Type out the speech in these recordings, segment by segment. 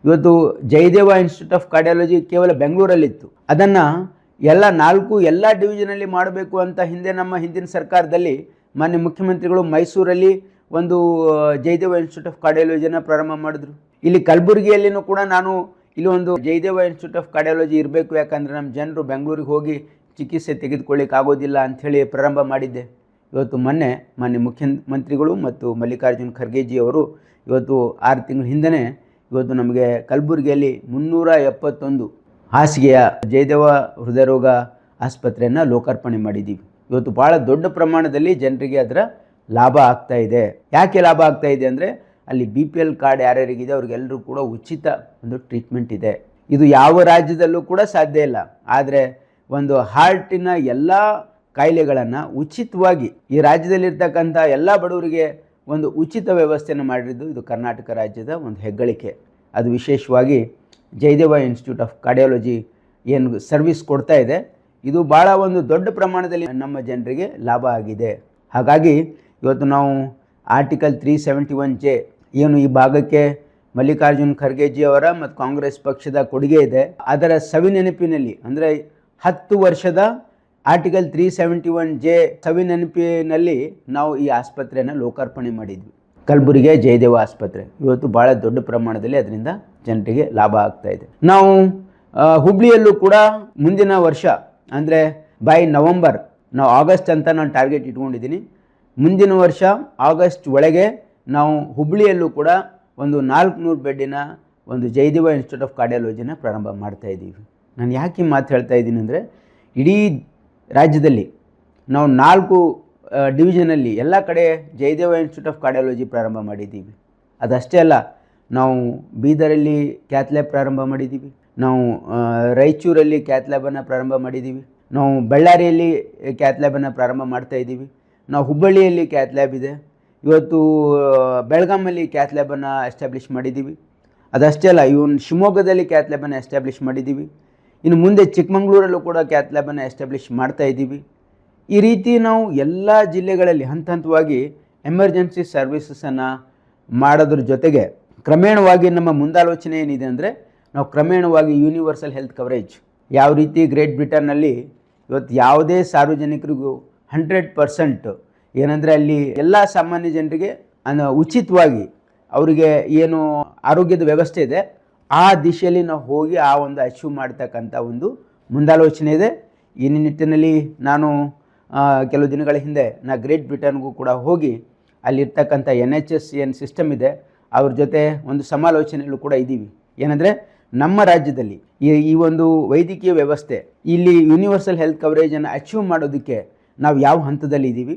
ಇವತ್ತು Jayadeva institute of cardiology ಕೇವಲ ಬೆಂಗಳೂರಲ್ಲಿತ್ತು. ಅದನ್ನು ಎಲ್ಲ ಡಿವಿಷನಲ್ಲಿ ಮಾಡಬೇಕು ಅಂತ ಹಿಂದಿನ ಸರ್ಕಾರದಲ್ಲಿ ಮಾನ್ಯ ಮುಖ್ಯಮಂತ್ರಿಗಳು ಮೈಸೂರಲ್ಲಿ ಒಂದು ಜಯದೇವ ಇನ್ಸ್ಟಿಟ್ಯೂಟ್ ಆಫ್ ಕಾರ್ಡಿಯಾಲಜಿಯನ್ನು ಪ್ರಾರಂಭ ಮಾಡಿದ್ರು. ಇಲ್ಲಿ ಕಲಬುರಗಿಯಲ್ಲಿನೂ ಕೂಡ ನಾನು ಇಲ್ಲಿ ಒಂದು ಜಯದೇವ ಇನ್ಸ್ಟಿಟ್ಯೂಟ್ ಆಫ್ ಕಾರ್ಡಿಯಾಲಜಿ ಇರಬೇಕು, ಯಾಕಂದರೆ ನಮ್ಮ ಜನರು ಬೆಂಗಳೂರಿಗೆ ಹೋಗಿ ಚಿಕಿತ್ಸೆ ತೆಗೆದುಕೊಳ್ಳಿಕ್ಕೆ ಆಗೋದಿಲ್ಲ ಅಂಥೇಳಿ ಪ್ರಾರಂಭ ಮಾಡಿದ್ದೆ. ಇವತ್ತು ಮಾನ್ಯ ಮುಖ್ಯಮಂತ್ರಿಗಳು ಮತ್ತು ಮಲ್ಲಿಕಾರ್ಜುನ್ ಖರ್ಗೆಜಿ ಅವರು ಇವತ್ತು 6 ತಿಂಗಳ ಹಿಂದೆ ಇವತ್ತು ನಮಗೆ ಕಲಬುರಗಿಯಲ್ಲಿ 371 ಹಾಸಿಗೆಯ ಜಯದೇವ ಹೃದಯರೋಗ ಆಸ್ಪತ್ರೆಯನ್ನು ಲೋಕಾರ್ಪಣೆ ಮಾಡಿದ್ದೀವಿ. ಇವತ್ತು ಭಾಳ ದೊಡ್ಡ ಪ್ರಮಾಣದಲ್ಲಿ ಜನರಿಗೆ ಅದರ ಲಾಭ ಆಗ್ತಾ ಇದೆ. ಯಾಕೆ ಲಾಭ ಆಗ್ತಾ ಇದೆ ಅಂದರೆ ಅಲ್ಲಿ BPL ಕಾರ್ಡ್ ಯಾರ್ಯಾರಿಗಿದೆ ಅವ್ರಿಗೆಲ್ಲರೂ ಕೂಡ ಉಚಿತ ಒಂದು ಟ್ರೀಟ್ಮೆಂಟ್ ಇದೆ. ಇದು ಯಾವ ರಾಜ್ಯದಲ್ಲೂ ಕೂಡ ಸಾಧ್ಯ ಇಲ್ಲ. ಆದರೆ ಒಂದು ಹಾರ್ಟಿನ ಎಲ್ಲ ಕಾಯಿಲೆಗಳನ್ನು ಉಚಿತವಾಗಿ ಈ ರಾಜ್ಯದಲ್ಲಿರ್ತಕ್ಕಂಥ ಎಲ್ಲ ಬಡವರಿಗೆ ಒಂದು ಉಚಿತ ವ್ಯವಸ್ಥೆಯನ್ನು ಮಾಡಿದ್ದು ಇದು ಕರ್ನಾಟಕ ರಾಜ್ಯದ ಒಂದು ಹೆಗ್ಗಳಿಕೆ. ಅದು ವಿಶೇಷವಾಗಿ ಜಯದೇವ ಇನ್ಸ್ಟಿಟ್ಯೂಟ್ ಆಫ್ ಕಾರ್ಡಿಯಾಲಜಿ ಏನು ಸರ್ವಿಸ್ ಕೊಡ್ತಾ ಇದೆ, ಇದು ಭಾಳ ಒಂದು ದೊಡ್ಡ ಪ್ರಮಾಣದಲ್ಲಿ ನಮ್ಮ ಜನರಿಗೆ ಲಾಭ ಆಗಿದೆ. ಹಾಗಾಗಿ ಇವತ್ತು ನಾವು ಆರ್ಟಿಕಲ್ 371J ಏನು ಈ ಭಾಗಕ್ಕೆ ಮಲ್ಲಿಕಾರ್ಜುನ್ ಖರ್ಗೆಜಿ ಅವರ ಮತ್ತು ಕಾಂಗ್ರೆಸ್ ಪಕ್ಷದ ಕೊಡುಗೆ ಇದೆ, ಅದರ ಸವಿನೆನಪಿನಲ್ಲಿ ಅಂದರೆ 10 ವರ್ಷದ ಆರ್ಟಿಕಲ್ 371J ಸವಿನೆನಪಿನಲ್ಲಿ ನಾವು ಈ ಆಸ್ಪತ್ರೆಯನ್ನು ಲೋಕಾರ್ಪಣೆ ಮಾಡಿದ್ವಿ. ಕಲಬುರಗಿ ಜಯದೇವ ಆಸ್ಪತ್ರೆ ಇವತ್ತು ಭಾಳ ದೊಡ್ಡ ಪ್ರಮಾಣದಲ್ಲಿ ಅದರಿಂದ ಜನರಿಗೆ ಲಾಭ ಆಗ್ತಾ ಇದೆ. ನಾವು ಹುಬ್ಳಿಯಲ್ಲೂ ಕೂಡ ಮುಂದಿನ ವರ್ಷ ಅಂದರೆ ಬೈ ನವಂಬರ್, ನಾವು ಆಗಸ್ಟ್ ಅಂತ ನಾನು ಟಾರ್ಗೆಟ್ ಇಟ್ಕೊಂಡಿದ್ದೀನಿ. ಮುಂದಿನ ವರ್ಷ ಆಗಸ್ಟ್ ಒಳಗೆ ನಾವು ಹುಬ್ಳಿಯಲ್ಲೂ ಕೂಡ ಒಂದು 400 ಬೆಡ್ಡಿನ ಒಂದು ಜಯದೇವ ಇನ್ಸ್ಟಿಟ್ಯೂಟ್ ಆಫ್ ಕಾರ್ಡಿಯಾಲಜಿನ ಪ್ರಾರಂಭ ಮಾಡ್ತಾ ಇದ್ದೀವಿ. ನಾನು ಯಾಕೆ ಈ ಮಾತು ಹೇಳ್ತಾ ಇದ್ದೀನಿ ಅಂದರೆ ಇಡೀ ರಾಜ್ಯದಲ್ಲಿ ನಾವು 4 ಡಿವಿಷನಲ್ಲಿ ಎಲ್ಲ ಕಡೆ ಜಯದೇವ ಇನ್ಸ್ಟಿಟ್ಯೂಟ್ ಆಫ್ ಕಾರ್ಡಿಯಾಲಜಿ ಪ್ರಾರಂಭ ಮಾಡಿದ್ದೀವಿ. ಅದಷ್ಟೇ ಅಲ್ಲ, ನಾವು ಬೀದರಲ್ಲಿ ಕ್ಯಾತ್ ಲ್ಯಾಬ್ ಪ್ರಾರಂಭ ಮಾಡಿದ್ದೀವಿ, ನಾವು ರಾಯಚೂರಲ್ಲಿ ಕ್ಯಾತ್ ಲ್ಯಾಬನ್ನು ಪ್ರಾರಂಭ ಮಾಡಿದ್ದೀವಿ, ನಾವು ಬಳ್ಳಾರಿಯಲ್ಲಿ ಕ್ಯಾತ್ ಲ್ಯಾಬನ್ನು ಪ್ರಾರಂಭ ಮಾಡ್ತಾಯಿದ್ದೀವಿ, ನಾವು ಹುಬ್ಬಳ್ಳಿಯಲ್ಲಿ ಕ್ಯಾತ್ ಲ್ಯಾಬ್ ಇದೆ, ಇವತ್ತು ಬೆಳಗಾಮಲ್ಲಿ ಕ್ಯಾತ್ ಲ್ಯಾಬನ್ನು ಎಸ್ಟಾಬ್ಲಿಷ್ ಮಾಡಿದ್ದೀವಿ. ಅದಷ್ಟೇ ಅಲ್ಲ, ಶಿವಮೊಗ್ಗದಲ್ಲಿ ಕ್ಯಾತ್ ಲ್ಯಾಬನ್ನು ಎಸ್ಟಾಬ್ಲಿಷ್ ಮಾಡಿದ್ದೀವಿ. ಇನ್ನು ಮುಂದೆ ಚಿಕ್ಕಮಗಳೂರಲ್ಲೂ ಕೂಡ ಕ್ಯಾತ್ ಲ್ಯಾಬನ್ನು ಎಸ್ಟಾಬ್ಲಿಷ್ ಮಾಡ್ತಾಯಿದ್ದೀವಿ. ಈ ರೀತಿ ನಾವು ಎಲ್ಲ ಜಿಲ್ಲೆಗಳಲ್ಲಿ ಹಂತವಾಗಿ ಎಮರ್ಜೆನ್ಸಿ ಸರ್ವಿಸಸನ್ನು ಮಾಡೋದ್ರ ಜೊತೆಗೆ ಕ್ರಮೇಣವಾಗಿ ನಮ್ಮ ಮುಂದಾಲೋಚನೆ ಏನಿದೆ ಅಂದರೆ ನಾವು ಕ್ರಮೇಣವಾಗಿ ಯೂನಿವರ್ಸಲ್ ಹೆಲ್ತ್ ಕವರೇಜ್ ಯಾವ ರೀತಿ ಗ್ರೇಟ್ ಬ್ರಿಟನ್ನಲ್ಲಿ ಇವತ್ತು ಯಾವುದೇ ಸಾರ್ವಜನಿಕರಿಗೂ 100% ಏನಂದರೆ ಅಲ್ಲಿ ಎಲ್ಲ ಸಾಮಾನ್ಯ ಜನರಿಗೆ ಉಚಿತವಾಗಿ ಅವರಿಗೆ ಏನು ಆರೋಗ್ಯದ ವ್ಯವಸ್ಥೆ ಇದೆ ಆ ದಿಶೆಯಲ್ಲಿ ನಾವು ಹೋಗಿ ಆ ಒಂದು ಅಚೀವ್ ಮಾಡ್ತಕ್ಕಂಥ ಒಂದು ಮುಂದಾಲೋಚನೆ ಇದೆ. ಈ ನಿಟ್ಟಿನಲ್ಲಿ ನಾನು ಕೆಲವು ದಿನಗಳ ಹಿಂದೆ ಗ್ರೇಟ್ ಬ್ರಿಟನ್ಗೂ ಕೂಡ ಹೋಗಿ ಅಲ್ಲಿರ್ತಕ್ಕಂಥ NHS ಏನು ಸಿಸ್ಟಮ್ ಇದೆ ಅವ್ರ ಜೊತೆ ಒಂದು ಸಮಾಲೋಚನೆಯಲ್ಲೂ ಕೂಡ ಇದ್ದೀವಿ. ಏನಂದರೆ ನಮ್ಮ ರಾಜ್ಯದಲ್ಲಿ ಈ ಒಂದು ವೈದ್ಯಕೀಯ ವ್ಯವಸ್ಥೆ ಇಲ್ಲಿ ಯೂನಿವರ್ಸಲ್ ಹೆಲ್ತ್ ಕವರೇಜನ್ನು ಅಚೀವ್ ಮಾಡೋದಕ್ಕೆ ನಾವು ಯಾವ ಹಂತದಲ್ಲಿ ಇದ್ದೀವಿ,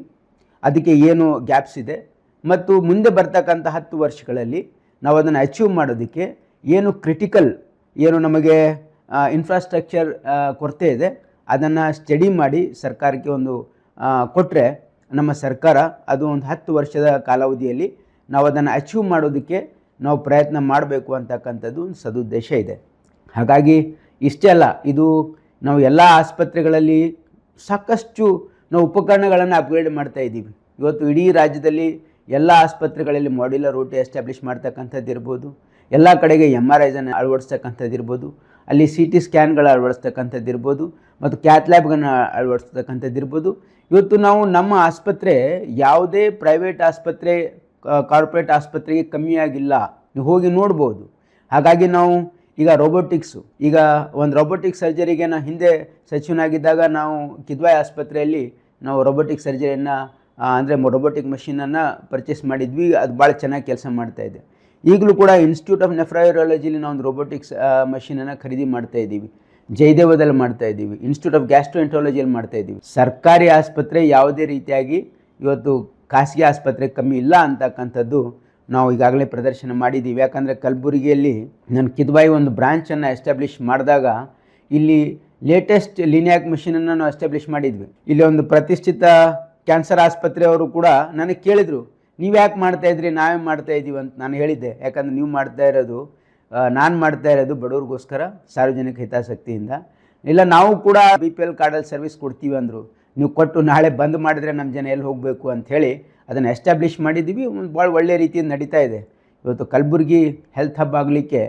ಅದಕ್ಕೆ ಏನು ಗ್ಯಾಪ್ಸ್ ಇದೆ, ಮತ್ತು ಮುಂದೆ ಬರ್ತಕ್ಕಂಥ 10 ವರ್ಷಗಳಲ್ಲಿ ನಾವು ಅದನ್ನು ಅಚೀವ್ ಮಾಡೋದಕ್ಕೆ ಏನು ಕ್ರಿಟಿಕಲ್ ಏನು ನಮಗೆ ಇನ್ಫ್ರಾಸ್ಟ್ರಕ್ಚರ್ ಕೊರತೆ ಇದೆ ಅದನ್ನು ಸ್ಟಡಿ ಮಾಡಿ ಸರ್ಕಾರಕ್ಕೆ ಒಂದು ಕೊಟ್ಟರೆ ನಮ್ಮ ಸರ್ಕಾರ ಅದು ಒಂದು 10 ವರ್ಷದ ಕಾಲಾವಧಿಯಲ್ಲಿ ನಾವು ಅದನ್ನು ಅಚೀವ್ ಮಾಡೋದಕ್ಕೆ ನಾವು ಪ್ರಯತ್ನ ಮಾಡಬೇಕು ಅಂತಕ್ಕಂಥದ್ದು ಒಂದು ಸದುದ್ದೇಶ ಇದೆ. ಹಾಗಾಗಿ ಇಷ್ಟೇ ಅಲ್ಲ, ಇದು ನಾವು ಎಲ್ಲ ಆಸ್ಪತ್ರೆಗಳಲ್ಲಿ ಸಾಕಷ್ಟು ನಾವು ಉಪಕರಣಗಳನ್ನು ಅಪ್ಗ್ರೇಡ್ ಮಾಡ್ತಾ ಇದ್ದೀವಿ. ಇವತ್ತು ಇಡೀ ರಾಜ್ಯದಲ್ಲಿ ಎಲ್ಲ ಆಸ್ಪತ್ರೆಗಳಲ್ಲಿ ಮಾಡ್ಯುಲರ್ OT ಎಸ್ಟಾಬ್ಲಿಷ್ ಮಾಡ್ತಕ್ಕಂಥದ್ದು ಇರ್ಬೋದು, ಎಲ್ಲ ಕಡೆಗೆ MRIಸನ್ನು ಅಳವಡಿಸ್ತಕ್ಕಂಥದ್ದು ಇರ್ಬೋದು, ಅಲ್ಲಿ CT ಸ್ಕ್ಯಾನ್ಗಳು ಅಳವಡಿಸ್ತಕ್ಕಂಥದ್ದು ಇರ್ಬೋದು, ಮತ್ತು ಕ್ಯಾತ್ ಲ್ಯಾಬ್ಗಳನ್ನು ಅಳವಡಿಸ್ತಕ್ಕಂಥದ್ದು ಇರ್ಬೋದು. ಇವತ್ತು ನಾವು ನಮ್ಮ ಆಸ್ಪತ್ರೆ ಯಾವುದೇ ಪ್ರೈವೇಟ್ ಆಸ್ಪತ್ರೆ ಕಾರ್ಪೊರೇಟ್ ಆಸ್ಪತ್ರೆಗೆ ಕಮ್ಮಿಯಾಗಿಲ್ಲ, ನೀವು ಹೋಗಿ ನೋಡ್ಬೋದು. ಹಾಗಾಗಿ ನಾವು ಈಗ ರೋಬೋಟಿಕ್ಸು, ಈಗ ಒಂದು ರೋಬೋಟಿಕ್ ಸರ್ಜರಿಗೆ ನಾನು ಹಿಂದೆ ಸಚಿವನಾಗಿದ್ದಾಗ ನಾವು ಕಿದ್ವಾಯಿ ಆಸ್ಪತ್ರೆಯಲ್ಲಿ ನಾವು ರೋಬೋಟಿಕ್ ಸರ್ಜರಿಯನ್ನು ಅಂದರೆ ರೋಬೋಟಿಕ್ ಮಷೀನನ್ನು ಪರ್ಚೇಸ್ ಮಾಡಿದ್ವಿ. ಅದು ಭಾಳ ಚೆನ್ನಾಗಿ ಕೆಲಸ ಮಾಡ್ತಾಯಿದೆ. ಈಗಲೂ ಕೂಡ ಇನ್ಸ್ಟಿಟ್ಯೂಟ್ ಆಫ್ ನೆಫ್ರಾಯೂರಾಲಜಿಲಿ ನಾವು ಒಂದು ರೋಬೋಟಿಕ್ಸ್ ಮಷೀನನ್ನು ಖರೀದಿ ಮಾಡ್ತಾಯಿದ್ದೀವಿ, ಜಯದೇವದಲ್ಲಿ ಮಾಡ್ತಾಯಿದ್ದೀವಿ, ಇನ್ಸ್ಟಿಟ್ಯೂಟ್ ಆಫ್ ಗ್ಯಾಸ್ಟ್ರೋಎಂಟ್ರಾಲಜಿಯಲ್ಲಿ ಮಾಡ್ತಾಯಿದ್ದೀವಿ. ಸರ್ಕಾರಿ ಆಸ್ಪತ್ರೆ ಯಾವುದೇ ರೀತಿಯಾಗಿ ಇವತ್ತು ಖಾಸಗಿ ಆಸ್ಪತ್ರೆ ಕಮ್ಮಿ ಇಲ್ಲ ಅಂತಕ್ಕಂಥದ್ದು ನಾವು ಈಗಾಗಲೇ ಪ್ರದರ್ಶನ ಮಾಡಿದ್ದೀವಿ. ಯಾಕಂದರೆ ಕಲಬುರಗಿಯಲ್ಲಿ ನಾನು ಕಿದ್ವಾಯಿ ಒಂದು ಬ್ರಾಂಚನ್ನು ಎಸ್ಟಾಬ್ಲಿಷ್ ಮಾಡಿದಾಗ ಇಲ್ಲಿ ಲೇಟೆಸ್ಟ್ ಲಿನಿಯಾಕ್ ಮಷೀನನ್ನು ನಾವು ಎಸ್ಟಾಬ್ಲಿಷ್ ಮಾಡಿದ್ವಿ. ಇಲ್ಲಿ ಒಂದು ಪ್ರತಿಷ್ಠಿತ ಕ್ಯಾನ್ಸರ್ ಆಸ್ಪತ್ರೆಯವರು ಕೂಡ ನನಗೆ ಕೇಳಿದರು, ನೀವು ಯಾಕೆ ಮಾಡ್ತಾಯಿದ್ರಿ, ನಾವೇ ಮಾಡ್ತಾಯಿದ್ದೀವಿ ಅಂತ ನಾನು ಹೇಳಿದ್ದೆ. ಯಾಕಂದರೆ ನೀವು ನಾನು ಮಾಡ್ತಾ ಇರೋದು ಬಡವ್ರಿಗೋಸ್ಕರ ಸಾರ್ವಜನಿಕ ಹಿತಾಸಕ್ತಿಯಿಂದ. ಇಲ್ಲ, ನಾವು ಕೂಡ BPL ಕಾರ್ಡಲ್ಲಿ ಸರ್ವಿಸ್ ಕೊಡ್ತೀವಿ ಅಂದರು. ನೀವು ಕೊಟ್ಟು ನಾಳೆ ಬಂದ್ ಮಾಡಿದರೆ ನಮ್ಮ ಜನ ಎಲ್ಲಿ ಹೋಗಬೇಕು ಅಂಥೇಳಿ ಅದನ್ನು ಎಸ್ಟಾಬ್ಲಿಷ್ ಮಾಡಿದ್ದೀವಿ. ಭಾಳ ಒಳ್ಳೆಯ ರೀತಿಯಿಂದ ನಡೀತಾ ಇದೆ. ಇವತ್ತು ಕಲಬುರಗಿ ಹೆಲ್ತ್ ಹಬ್ ಆಗಲಿಕ್ಕೆ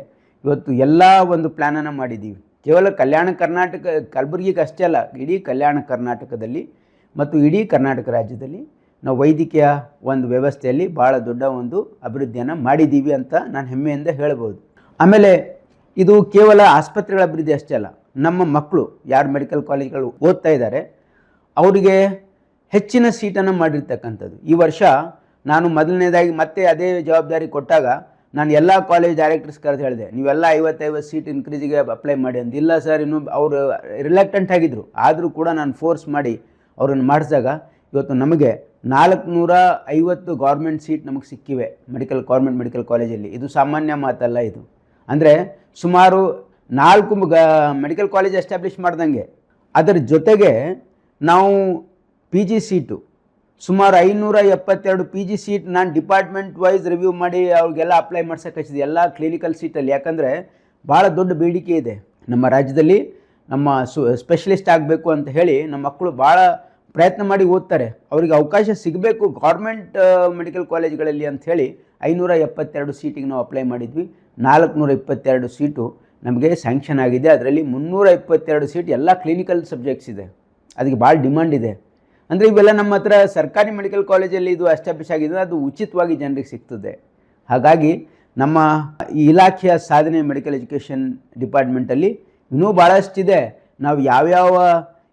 ಇವತ್ತು ಎಲ್ಲ ಒಂದು ಪ್ಲ್ಯಾನನ್ನು ಮಾಡಿದ್ದೀವಿ. ಕೇವಲ ಕಲ್ಯಾಣ ಕರ್ನಾಟಕ ಕಲಬುರಗಿಗೆ ಅಷ್ಟೇ ಅಲ್ಲ, ಇಡೀ ಕಲ್ಯಾಣ ಕರ್ನಾಟಕದಲ್ಲಿ ಮತ್ತು ಇಡೀ ಕರ್ನಾಟಕ ರಾಜ್ಯದಲ್ಲಿ ನಾವು ವೈದ್ಯಕೀಯ ಒಂದು ವ್ಯವಸ್ಥೆಯಲ್ಲಿ ಭಾಳ ದೊಡ್ಡ ಒಂದು ಅಭಿವೃದ್ಧಿಯನ್ನು ಮಾಡಿದ್ದೀವಿ ಅಂತ ನಾನು ಹೆಮ್ಮೆಯಿಂದ ಹೇಳ್ಬೋದು. ಆಮೇಲೆ ಇದು ಕೇವಲ ಆಸ್ಪತ್ರೆಗಳ ಅಭಿವೃದ್ಧಿ ಅಷ್ಟೇ ಅಲ್ಲ, ನಮ್ಮ ಮಕ್ಕಳು ಯಾರು ಮೆಡಿಕಲ್ ಕಾಲೇಜ್ಗಳು ಓದ್ತಾ ಇದ್ದಾರೆ ಅವರಿಗೆ ಹೆಚ್ಚಿನ ಸೀಟನ್ನು ಮಾಡಿರ್ತಕ್ಕಂಥದ್ದು. ಈ ವರ್ಷ ನಾನು ಮೊದಲನೇದಾಗಿ ಮತ್ತೆ ಅದೇ ಜವಾಬ್ದಾರಿ ಕೊಟ್ಟಾಗ ನಾನು ಎಲ್ಲ ಕಾಲೇಜ್ ಡೈರೆಕ್ಟರ್ಸ್ ಕರೆದು ಹೇಳಿದೆ, ನೀವೆಲ್ಲ 50 ಸೀಟ್ ಇನ್ಕ್ರೀಸಿಗೆ ಅಪ್ಲೈ ಮಾಡಿ ಅಂತ. ಇಲ್ಲ ಸರ್, ಇನ್ನೂ ಅವರು ರಿಲಕ್ಟೆಂಟ್ ಆಗಿದ್ದರು, ಆದರೂ ಕೂಡ ನಾನು ಫೋರ್ಸ್ ಮಾಡಿ ಅವ್ರನ್ನ ಮಾಡಿಸಿದಾಗ ಇವತ್ತು ನಮಗೆ 450 ಗೌರ್ಮೆಂಟ್ ಸೀಟ್ ನಮಗೆ ಸಿಕ್ಕಿವೆ ಗೌರ್ಮೆಂಟ್ ಮೆಡಿಕಲ್ ಕಾಲೇಜಲ್ಲಿ. ಇದು ಸಾಮಾನ್ಯ ಮಾತಲ್ಲ. ಇದು ಅಂದರೆ ಸುಮಾರು 4 ಮೆಡಿಕಲ್ ಕಾಲೇಜ್ ಎಸ್ಟಾಬ್ಲಿಷ್ ಮಾಡ್ದಂಗೆ. ಅದರ ಜೊತೆಗೆ ನಾವು ಪಿ ಜಿ ಸೀಟು ಸುಮಾರು 572 ಪಿ ಜಿ ಸೀಟ್ ನಾನು ಡಿಪಾರ್ಟ್ಮೆಂಟ್ ವೈಸ್ ರಿವ್ಯೂ ಮಾಡಿ ಅವ್ರಿಗೆಲ್ಲ ಅಪ್ಲೈ ಮಾಡ್ಸೋಕೆ ಹಚ್ಚಿದೆ, ಎಲ್ಲ ಕ್ಲಿನಿಕಲ್ ಸೀಟಲ್ಲಿ. ಯಾಕಂದರೆ ಭಾಳ ದೊಡ್ಡ ಬೇಡಿಕೆ ಇದೆ ನಮ್ಮ ರಾಜ್ಯದಲ್ಲಿ. ನಮ್ಮ ಸ್ಪೆಷಲಿಸ್ಟ್ ಆಗಬೇಕು ಅಂತ ಹೇಳಿ ನಮ್ಮ ಮಕ್ಕಳು ಭಾಳ ಪ್ರಯತ್ನ ಮಾಡಿ ಓದ್ತಾರೆ, ಅವರಿಗೆ ಅವಕಾಶ ಸಿಗಬೇಕು ಗೌರ್ಮೆಂಟ್ ಮೆಡಿಕಲ್ ಕಾಲೇಜ್ಗಳಲ್ಲಿ ಅಂಥೇಳಿ 572 ಸೀಟಿಗೆ ನಾವು ಅಪ್ಲೈ ಮಾಡಿದ್ವಿ. 422 ಸೀಟು ನಮಗೆ ಸ್ಯಾಂಕ್ಷನ್ ಆಗಿದೆ. ಅದರಲ್ಲಿ 322 ಸೀಟ್ ಎಲ್ಲ ಕ್ಲಿನಿಕಲ್ ಸಬ್ಜೆಕ್ಟ್ಸ್ ಇದೆ. ಅದಕ್ಕೆ ಭಾಳ ಡಿಮಾಂಡ್ ಇದೆ. ಅಂದರೆ ಇವೆಲ್ಲ ನಮ್ಮ ಹತ್ರ ಸರ್ಕಾರಿ ಮೆಡಿಕಲ್ ಕಾಲೇಜಲ್ಲಿ ಇದು ಎಸ್ಟಾಬ್ಲಿಷ್ ಆಗಿದೆ, ಅದು ಉಚಿತವಾಗಿ ಜನರಿಗೆ ಸಿಗ್ತದೆ. ಹಾಗಾಗಿ ನಮ್ಮ ಈ ಇಲಾಖೆಯ ಸಾಧನೆ ಮೆಡಿಕಲ್ ಎಜುಕೇಷನ್ ಡಿಪಾರ್ಟ್ಮೆಂಟಲ್ಲಿ ಇನ್ನೂ ಭಾಳಷ್ಟಿದೆ. ನಾವು ಯಾವ್ಯಾವ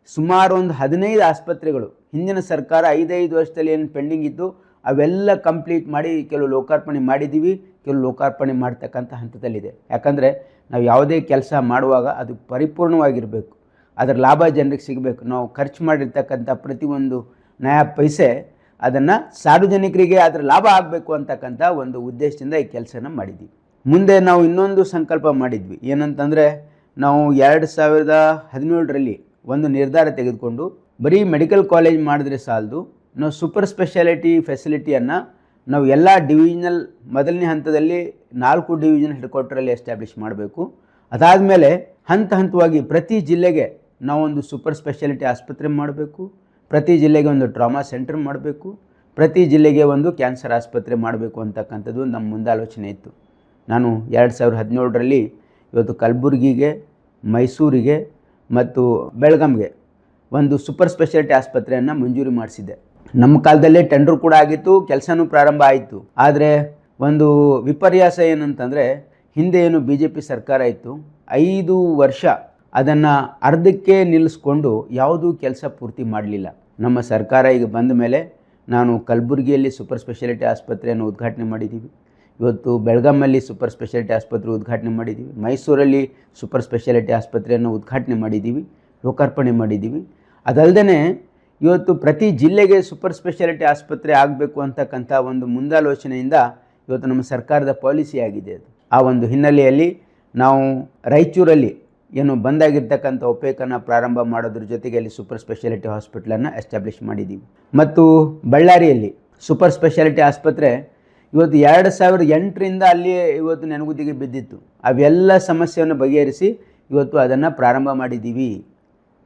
ಸುಮಾರು ಒಂದು 15 ಆಸ್ಪತ್ರೆಗಳು ಹಿಂದಿನ ಸರ್ಕಾರ 5 ವರ್ಷದಲ್ಲಿ ಏನು ಪೆಂಡಿಂಗ್ ಇತ್ತು ಅವೆಲ್ಲ ಕಂಪ್ಲೀಟ್ ಮಾಡಿ ಕೆಲವು ಲೋಕಾರ್ಪಣೆ ಮಾಡಿದ್ದೀವಿ, ಕೆಲವು ಲೋಕಾರ್ಪಣೆ ಮಾಡ್ತಕ್ಕಂಥ ಹಂತದಲ್ಲಿದೆ. ಯಾಕಂದರೆ ನಾವು ಯಾವುದೇ ಕೆಲಸ ಮಾಡುವಾಗ ಅದು ಪರಿಪೂರ್ಣವಾಗಿರಬೇಕು, ಅದರ ಲಾಭ ಜನರಿಗೆ ಸಿಗಬೇಕು. ನಾವು ಖರ್ಚು ಮಾಡಿರ್ತಕ್ಕಂಥ ಪ್ರತಿಯೊಂದು ನಯಾ ಪೈಸೆ ಅದನ್ನು ಸಾರ್ವಜನಿಕರಿಗೆ ಅದರ ಲಾಭ ಆಗಬೇಕು ಅಂತಕ್ಕಂಥ ಒಂದು ಉದ್ದೇಶದಿಂದ ಈ ಕೆಲಸನ ಮಾಡಿದ್ದೀವಿ. ಮುಂದೆ ನಾವು ಇನ್ನೊಂದು ಸಂಕಲ್ಪ ಮಾಡಿದ್ವಿ, ಏನಂತಂದರೆ ನಾವು 2017ರಲ್ಲಿ ಒಂದು ನಿರ್ಧಾರ ತೆಗೆದುಕೊಂಡು ಬರೀ ಮೆಡಿಕಲ್ ಕಾಲೇಜ್ ಮಾಡಿದ್ರೆ ಸಾಲದು, ನಾವು ಸೂಪರ್ ಸ್ಪೆಷಾಲಿಟಿ ಫೆಸಿಲಿಟಿಯನ್ನು ನಾವು ಎಲ್ಲ ಡಿವಿಷನಲ್ ಮೊದಲನೇ ಹಂತದಲ್ಲಿ 4 ಡಿವಿಷನ್ ಹೆಡ್ ಕ್ವಾರ್ಟರಲ್ಲಿ ಎಸ್ಟಾಬ್ಲಿಷ್ ಮಾಡಬೇಕು. ಅದಾದಮೇಲೆ ಹಂತವಾಗಿ ಪ್ರತಿ ಜಿಲ್ಲೆಗೆ ನಾವೊಂದು ಸೂಪರ್ ಸ್ಪೆಷಾಲಿಟಿ ಆಸ್ಪತ್ರೆ ಮಾಡಬೇಕು, ಪ್ರತಿ ಜಿಲ್ಲೆಗೆ ಒಂದು ಟ್ರಾಮಾ ಸೆಂಟರ್ ಮಾಡಬೇಕು, ಪ್ರತಿ ಜಿಲ್ಲೆಗೆ ಒಂದು ಕ್ಯಾನ್ಸರ್ ಆಸ್ಪತ್ರೆ ಮಾಡಬೇಕು ಅಂತಕ್ಕಂಥದ್ದು ನಮ್ಮ ಮುಂದಾಲೋಚನೆ ಇತ್ತು. ನಾನು 2017ರಲ್ಲಿ ಇವತ್ತು ಕಲಬುರಗಿಗೆ, ಮೈಸೂರಿಗೆ ಮತ್ತು ಬೆಳಗಾಂಗೆ ಒಂದು ಸೂಪರ್ ಸ್ಪೆಷಾಲಿಟಿ ಆಸ್ಪತ್ರೆಯನ್ನು ಮಂಜೂರಿ ಮಾಡಿಸಿದ್ದೆ. ನಮ್ಮ ಕಾಲದಲ್ಲೇ ಟೆಂಡರ್ ಕೂಡ ಆಗಿತ್ತು, ಕೆಲಸನೂ ಪ್ರಾರಂಭ ಆಯಿತು. ಆದರೆ ಒಂದು ವಿಪರ್ಯಾಸ ಏನಂತಂದರೆ ಹಿಂದೆ ಏನು BJP ಸರ್ಕಾರ ಇತ್ತು, 5 ವರ್ಷ ಅದನ್ನು ಅರ್ಧಕ್ಕೆ ನಿಲ್ಲಿಸ್ಕೊಂಡು ಯಾವುದೂ ಕೆಲಸ ಪೂರ್ತಿ ಮಾಡಲಿಲ್ಲ. ನಮ್ಮ ಸರ್ಕಾರ ಈಗ ಬಂದ ಮೇಲೆ ನಾನು ಕಲಬುರಗಿಯಲ್ಲಿ ಸೂಪರ್ ಸ್ಪೆಷಾಲಿಟಿ ಆಸ್ಪತ್ರೆಯನ್ನು ಉದ್ಘಾಟನೆ ಮಾಡಿದ್ದೀವಿ, ಇವತ್ತು ಬೆಳಗಾಮಲ್ಲಿ ಸೂಪರ್ ಸ್ಪೆಷಾಲಿಟಿ ಆಸ್ಪತ್ರೆ ಉದ್ಘಾಟನೆ ಮಾಡಿದ್ದೀವಿ, ಮೈಸೂರಲ್ಲಿ ಸೂಪರ್ ಸ್ಪೆಷಾಲಿಟಿ ಆಸ್ಪತ್ರೆಯನ್ನು ಉದ್ಘಾಟನೆ ಮಾಡಿದ್ದೀವಿ, ಲೋಕಾರ್ಪಣೆ ಮಾಡಿದ್ದೀವಿ. ಅದಲ್ಲದೆ ಇವತ್ತು ಪ್ರತಿ ಜಿಲ್ಲೆಗೆ ಸೂಪರ್ ಸ್ಪೆಷಾಲಿಟಿ ಆಸ್ಪತ್ರೆ ಆಗಬೇಕು ಅಂತಕ್ಕಂಥ ಒಂದು ಮುಂದಾಲೋಚನೆಯಿಂದ ಇವತ್ತು ನಮ್ಮ ಸರ್ಕಾರದ ಪಾಲಿಸಿ ಆಗಿದೆ. ಅದು ಆ ಒಂದು ಹಿನ್ನೆಲೆಯಲ್ಲಿ ನಾವು ರಾಯಚೂರಲ್ಲಿ ಏನು ಬಂದಾಗಿರ್ತಕ್ಕಂಥ ಒಪೇಕನ್ನು ಪ್ರಾರಂಭ ಮಾಡೋದ್ರ ಜೊತೆಗೆ ಅಲ್ಲಿ ಸೂಪರ್ ಸ್ಪೆಷಾಲಿಟಿ ಹಾಸ್ಪಿಟ್ಲನ್ನು ಎಸ್ಟಾಬ್ಲಿಷ್ ಮಾಡಿದ್ದೀವಿ. ಮತ್ತು ಬಳ್ಳಾರಿಯಲ್ಲಿ ಸೂಪರ್ ಸ್ಪೆಷಾಲಿಟಿ ಆಸ್ಪತ್ರೆ ಇವತ್ತು 2008ರಿಂದ ಅಲ್ಲಿ ಇವತ್ತು ನೆನಗುದಿಗೆ ಬಿದ್ದಿತ್ತು. ಅವೆಲ್ಲ ಸಮಸ್ಯೆಯನ್ನು ಬಗೆಹರಿಸಿ ಇವತ್ತು ಅದನ್ನು ಪ್ರಾರಂಭ ಮಾಡಿದ್ದೀವಿ.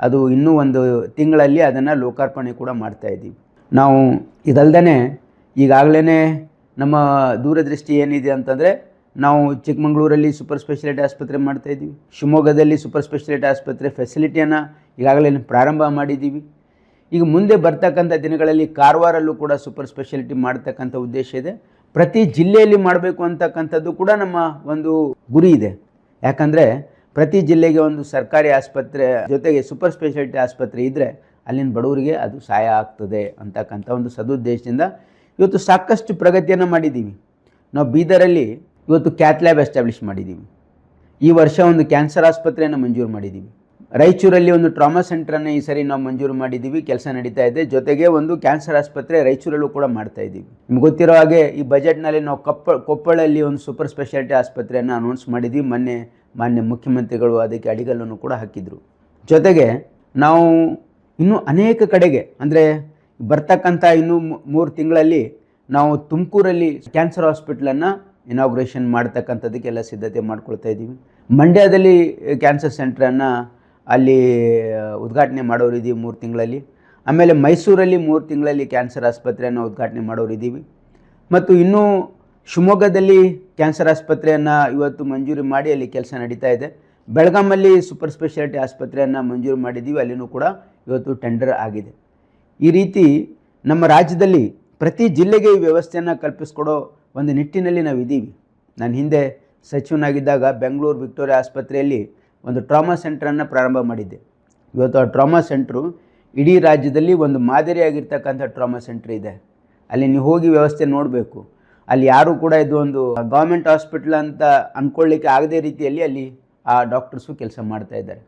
ಅದು ಇನ್ನೂ ಒಂದು ತಿಂಗಳಲ್ಲಿ ಅದನ್ನು ಲೋಕಾರ್ಪಣೆ ಕೂಡ ಮಾಡ್ತಾಯಿದ್ದೀವಿ ನಾವು. ಇದಲ್ದೇ ಈಗಾಗಲೇ ನಮ್ಮ ದೂರದೃಷ್ಟಿ ಏನಿದೆ ಅಂತಂದರೆ ನಾವು ಚಿಕ್ಕಮಗಳೂರಲ್ಲಿ ಸೂಪರ್ ಸ್ಪೆಷಾಲಿಟಿ ಆಸ್ಪತ್ರೆ ಮಾಡ್ತಾಯಿದ್ದೀವಿ, ಶಿವಮೊಗ್ಗದಲ್ಲಿ ಸೂಪರ್ ಸ್ಪೆಷಾಲಿಟಿ ಆಸ್ಪತ್ರೆ ಫೆಸಿಲಿಟಿಯನ್ನು ಈಗಾಗಲೇ ಪ್ರಾರಂಭ ಮಾಡಿದ್ದೀವಿ. ಈಗ ಮುಂದೆ ಬರ್ತಕ್ಕಂಥ ದಿನಗಳಲ್ಲಿ ಕಾರವಾರಲ್ಲೂ ಕೂಡ ಸೂಪರ್ ಸ್ಪೆಷಾಲಿಟಿ ಮಾಡ್ತಕ್ಕಂಥ ಉದ್ದೇಶ ಇದೆ. ಪ್ರತಿ ಜಿಲ್ಲೆಯಲ್ಲಿ ಮಾಡಬೇಕು ಅಂತಕ್ಕಂಥದ್ದು ಕೂಡ ನಮ್ಮ ಒಂದು ಗುರಿ ಇದೆ. ಯಾಕಂದರೆ ಪ್ರತಿ ಜಿಲ್ಲೆಗೆ ಒಂದು ಸರ್ಕಾರಿ ಆಸ್ಪತ್ರೆ ಜೊತೆಗೆ ಸೂಪರ್ ಸ್ಪೆಷಾಲಿಟಿ ಆಸ್ಪತ್ರೆ ಇದ್ದರೆ ಅಲ್ಲಿನ ಬಡವರಿಗೆ ಅದು ಸಹಾಯ ಆಗ್ತದೆ ಅಂತಕ್ಕಂಥ ಒಂದು ಸದುದ್ದೇಶದಿಂದ ಇವತ್ತು ಸಾಕಷ್ಟು ಪ್ರಗತಿಯನ್ನು ಮಾಡಿದ್ದೀವಿ. ನಾವು ಬೀದರಲ್ಲಿ ಇವತ್ತು ಕ್ಯಾತ್ ಲ್ಯಾಬ್ ಎಸ್ಟಾಬ್ಲಿಷ್ ಮಾಡಿದ್ದೀವಿ. ಈ ವರ್ಷ ಒಂದು ಕ್ಯಾನ್ಸರ್ ಆಸ್ಪತ್ರೆಯನ್ನು ಮಂಜೂರು ಮಾಡಿದ್ದೀವಿ. ರಾಯಚೂರಲ್ಲಿ ಒಂದು ಟ್ರಾಮಾ ಸೆಂಟ್ರನ್ನು ಈ ಸರಿ ನಾವು ಮಂಜೂರು ಮಾಡಿದ್ದೀವಿ, ಕೆಲಸ ನಡೀತಾ ಇದೆ. ಜೊತೆಗೆ ಒಂದು ಕ್ಯಾನ್ಸರ್ ಆಸ್ಪತ್ರೆ ರಾಯಚೂರಲ್ಲೂ ಕೂಡ ಮಾಡ್ತಾ ಇದ್ದೀವಿ. ನಿಮ್ಗೆ ಗೊತ್ತಿರೋ ಹಾಗೆ ಈ ಬಜೆಟ್ನಲ್ಲಿ ನಾವು ಕೊಪ್ಪಳಲ್ಲಿ ಒಂದು ಸೂಪರ್ ಸ್ಪೆಷಾಲಿಟಿ ಆಸ್ಪತ್ರೆಯನ್ನು ಅನೌನ್ಸ್ ಮಾಡಿದ್ವಿ. ಮಾನ್ಯ ಮುಖ್ಯಮಂತ್ರಿಗಳು ಅದಕ್ಕೆ ಅಡಿಗಲ್ಲನ್ನು ಕೂಡ ಹಾಕಿದರು. ಜೊತೆಗೆ ನಾವು ಇನ್ನೂ ಅನೇಕ ಕಡೆಗೆ ಅಂದರೆ ಬರ್ತಕ್ಕಂಥ ಇನ್ನೂ 3 ತಿಂಗಳಲ್ಲಿ ನಾವು ತುಮಕೂರಲ್ಲಿ ಕ್ಯಾನ್ಸರ್ ಹಾಸ್ಪಿಟ್ಲನ್ನು ಇನಾಗ್ರೇಷನ್ ಮಾಡ್ತಕ್ಕಂಥದ್ದಕ್ಕೆಲ್ಲ ಸಿದ್ಧತೆ ಮಾಡ್ಕೊಳ್ತಾ ಇದ್ದೀವಿ. ಮಂಡ್ಯದಲ್ಲಿ ಕ್ಯಾನ್ಸರ್ ಸೆಂಟ್ರನ್ನು ಅಲ್ಲಿ ಉದ್ಘಾಟನೆ ಮಾಡೋರಿದ್ದೀವಿ 3 ತಿಂಗಳಲ್ಲಿ. ಆಮೇಲೆ ಮೈಸೂರಲ್ಲಿ 3 ತಿಂಗಳಲ್ಲಿ ಕ್ಯಾನ್ಸರ್ ಆಸ್ಪತ್ರೆಯನ್ನು ಉದ್ಘಾಟನೆ ಮಾಡೋರಿದ್ದೀವಿ. ಮತ್ತು ಇನ್ನೂ ಶಿವಮೊಗ್ಗದಲ್ಲಿ ಕ್ಯಾನ್ಸರ್ ಆಸ್ಪತ್ರೆಯನ್ನು ಇವತ್ತು ಮಂಜೂರಿ ಮಾಡಿ ಅಲ್ಲಿ ಕೆಲಸ ನಡೀತಾ ಇದೆ. ಬೆಳಗಾಮಲ್ಲಿ ಸೂಪರ್ ಸ್ಪೆಷಾಲಿಟಿ ಆಸ್ಪತ್ರೆಯನ್ನು ಮಂಜೂರು ಮಾಡಿದ್ದೀವಿ, ಅಲ್ಲಿನೂ ಕೂಡ ಇವತ್ತು ಟೆಂಡರ್ ಆಗಿದೆ. ಈ ರೀತಿ ನಮ್ಮ ರಾಜ್ಯದಲ್ಲಿ ಪ್ರತಿ ಜಿಲ್ಲೆಗೆ ಈ ವ್ಯವಸ್ಥೆಯನ್ನು ಕಲ್ಪಿಸ್ಕೊಡೋ ಒಂದು ನಿಟ್ಟಿನಲ್ಲಿ ನಾವಿದ್ದೀವಿ. ನಾನು ಹಿಂದೆ ಸಚಿವನಾಗಿದ್ದಾಗ ಬೆಂಗಳೂರು ವಿಕ್ಟೋರಿಯಾ ಆಸ್ಪತ್ರೆಯಲ್ಲಿ ಒಂದು ಟ್ರಾಮಾ ಸೆಂಟ್ರನ್ನು ಪ್ರಾರಂಭ ಮಾಡಿದ್ದೆ. ಇವತ್ತು ಆ ಟ್ರಾಮಾ ಸೆಂಟ್ರು ಇಡೀ ರಾಜ್ಯದಲ್ಲಿ ಒಂದು ಮಾದರಿಯಾಗಿರ್ತಕ್ಕಂಥ ಟ್ರಾಮಾ ಸೆಂಟ್ರ್ ಇದೆ. ಅಲ್ಲಿ ನೀವು ಹೋಗಿ ವ್ಯವಸ್ಥೆ ನೋಡಬೇಕು. ಅಲ್ಲಿ ಯಾರೂ ಕೂಡ ಇದು ಒಂದು ಗೌರ್ಮೆಂಟ್ ಹಾಸ್ಪಿಟ್ಲ್ ಅಂತ ಅಂದ್ಕೊಳ್ಳಿಕ್ಕೆ ಆಗದೇ ರೀತಿಯಲ್ಲಿ ಅಲ್ಲಿ ಆ ಡಾಕ್ಟರ್ಸು ಕೆಲಸ ಮಾಡ್ತಾ ಇದ್ದಾರೆ.